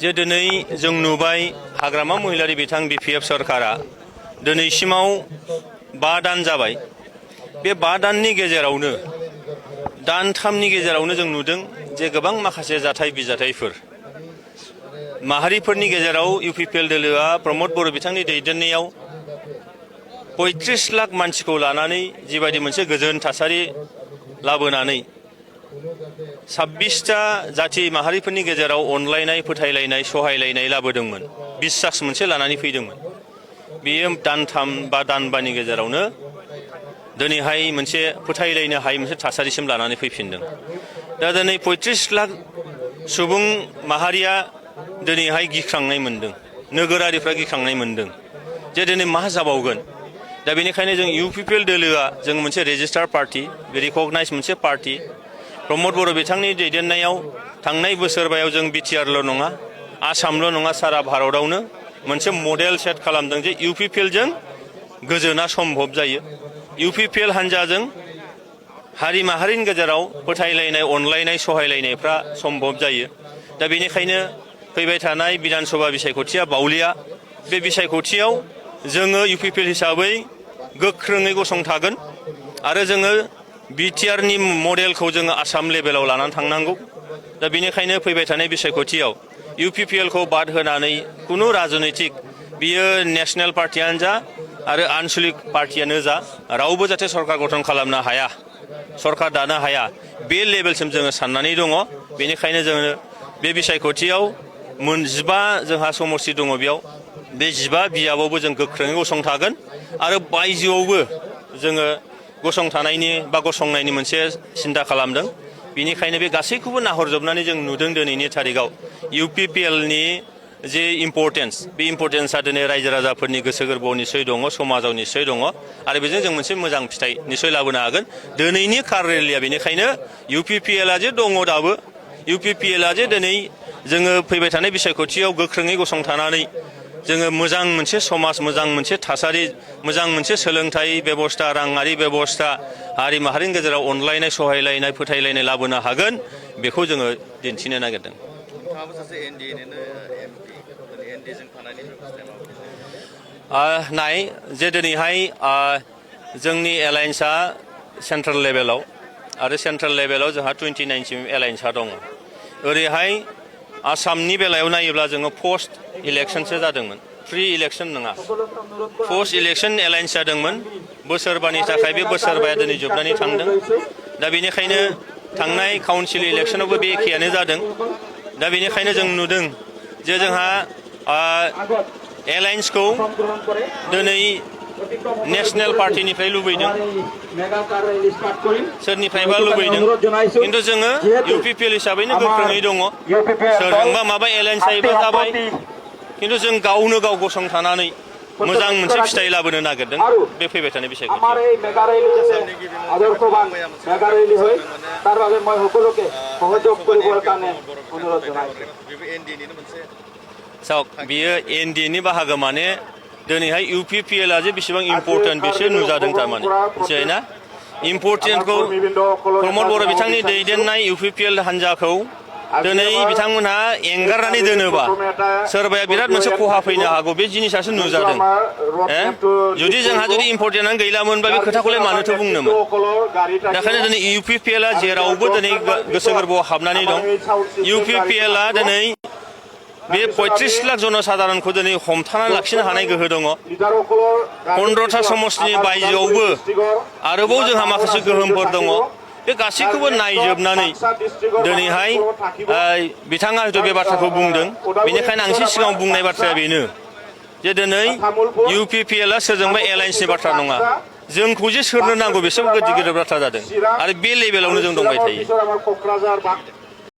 जे दिनै जों नुबाय हाग्रामा महिलारि बिथां BPF सरकारा दिनैसिमाव 5 दान जाबाय। बे 5 दाननि गेजेरावनो दानथामनि गेजेरावनो जों नुदों जे गोबां माखासे जाथाय बिजाथायफोर माहारिफोरनि गेजेराव UPPL दोलोआ प्रमद बर' बिथांनि दैदेननायाव 35 लाख मानसिखौ लानानै जिबायदि मोनसे गोजोन थासारि लाबोनानै 26टा जाथि माहारिफोरनि गेजेराव अनलायनाय फोथायलायनाय सहायलायनाय लाबोदोंमोन बिश्वास मोनसे लानानै फैदोंमोन। बेयो दानथाम बा दानबानि गेजेरावनो दिनैहाय मोनसे फोथायलायनो हायै मोनसे थासारिसिम लानानै फैफिनदों। दा दिनै 35 लाख सुबुं माहारिया दिनैहाय गिख्रांनाय मोनदों, नोगोरारिफ्रा गिख्रांनाय मोनदों जे दिनै मा जाबावगोन। दा बेनिखायनो जों UPPL दोलोआ जों मोनसे रेजिस्टार पार्टी, रिकगनाइज मोनसे पार्टी। प्रमद बर' बिथांनि दैदेननायाव थांनाय बोसोरबायाव जों BTRल' नङा, आसामल' नङा, सारा भारतआवनो मोनसे मडेल सेट खालामदों जे UPPL जों गोजोना सम्भब जायो। UPPL हान्जाजों हारि माहारिनि गेजेराव फोथायलायनाय अनलायनाय सहायलायनायफ्रा सम्भब जायो। दा बेनिखायनो फैबाय थानाय बिधान सभा बिसायख'थिया बावलिया। बे बिसायख'थियाव जोङो UPPL हिसाबै गोख्रोङै गसंथागोन आरो जोङो BTRनि मडेलखौ जोङो आसाम लेभेलाव लानानै थांनांगौ। दा बेनिखायनो फैबाय थानाय बिसायख'थियाव UPPLखौ बाद होनानै कुनु राजनैतिक बियो नेशनेल पार्टियानो जा आरो आनसलिक पार्टियानो जा रावबो जाहाथे सरकार गठन खालामनो हाया, सरकार दानो हाया, बे लेभेलसिम जोङो साननानै दङ। बेनिखायनो जोङो बे बिसायख'थियाव 15 जोंहा समस्ति दङ। बेयाव बे 15 बियाबावबो जों गोख्रोङै गसंथागोन आरो बायजोआवबो जोङो गसंथानायनि बा गसंनायनि मोनसे सिन्था खालामदों। बेनिखायनो बे गासैखौबो नाहरजोबनानै जों नुदों दिनैनि थारिखआव UPPLनि जे इम्परटेन्स, बे इम्परटेन्सआ दिनै रायजो राजाफोरनि गोसो गोरबोआव निस्सय दङ, समाजाव निस्सय दङ आरो बेजों जों मोनसे मोजां फिथाइ निस्सय लाबोनो हागोन। दिनैनि कार रेलिया बेनिखायनो UPPLआ जे दङ दाबो, UPPLआ जे दिनै जोङो फैबाय थानाय बिसायख'थियाव गोख्रोङै गसंथानानै जोङो मोजां मोनसे समाज, मोजां मोनसे थासारि, मोजां मोनसे सोलोंथाइ बेबस्था, राङारि बेबस्था, हारि माहारिनि गेजेराव अनलायनाय सहायलायनाय फोथायलायनाय लाबोनो हागोन, बेखौ जोङो दिन्थिनो नागिरदों। नाय जे दिनैहाय जोंनि एलायन्सआ सेन्ट्रेल लेभेलाव आरो सेन्ट्रेल लेभेलाव जोंहा 29 सिम एलायन्सआ दङ। ओरैहाय आसामनि बेलायाव नायोब्ला जोङो पस्ट इलेक्शनसो जादोंमोन, प्रि इलेक्शन नङा, पस्ट इलेक्शन एलायन्स जादोंमोन। बोसोरबानि थाखाय बे बोसोरबाया दिनै जोबनानै थांदों। दा बेनिखायनो थांनाय काउन्सिल इलेक्शनावबो बे एखेयानो जादों। दा बेनिखायनो जों नुदों जे जोंहा एलायन्सखौ दिनै नेशनेल पार्टिनिफ्राय लुबैदों, सोरनिफ्रायबा लुबैदों, खिन्थु जोङो UPPL हिसाबैनो गोख्रोङै दङ। सोरजोंबा माबा एलायन्स जायोबा जाबाय, खिन्थु जों गावनो गाव गसंथानानै मोजां मोनसे फिथाइ लाबोनो नागिरदों बे फैबाय थानाय बिसायख'थियाव। बियो NDAनि बाहागो माने दिनैहाय UPPLआ जे बेसेबां इम्परटेन्ट बेसो नुजादों थारमाने मिथिबाय ना। इम्परटेन्टखौ प्रमद बर' बिथांनि दैदेननाय UPPL हान्जाखौ दिनै बिथांमोनहा एंगारनानै दोनोबा सोरबाया बिराद मोनसे खहा फैनो हागौ, बे जिनिसासो नुजादों। जुदि जोंहा जुदि इम्परटेन्टआनो गैलामोनबा बे खोथाखौलाय मानोथो बुंनोमोन। बेखायनो दिनै UPPLआ जेरावबो दिनै गोसो गोरबोआव हाबनानै दं। UPPLआ दिनै बे 35 लाख जनसाधारनखौ दिनै हमथाना लाखिनो हानाय गोहो दङ। 15टा समस्तिनि बायजोआवबो आरोबाव जोंहा माखासे गोहोमफोर दङ। बे गासैखौबो नायजोबनानै दिनैहाय बिथाङा हयथ' बे बाथ्राखौ बुंदों। बेनिखायनो आं एसे सिगाङाव बुंनाय बाथ्राया बेनो जे दिनै UPPLआ सोरजोंबा एलायन्सनि बाथ्रा नङा, जोंखौ जे सोरनो नांगौ बेसो गिदिर गिदिर बाथ्रा जादों आरो बे लेभेलावनो जों दंबाय थायो।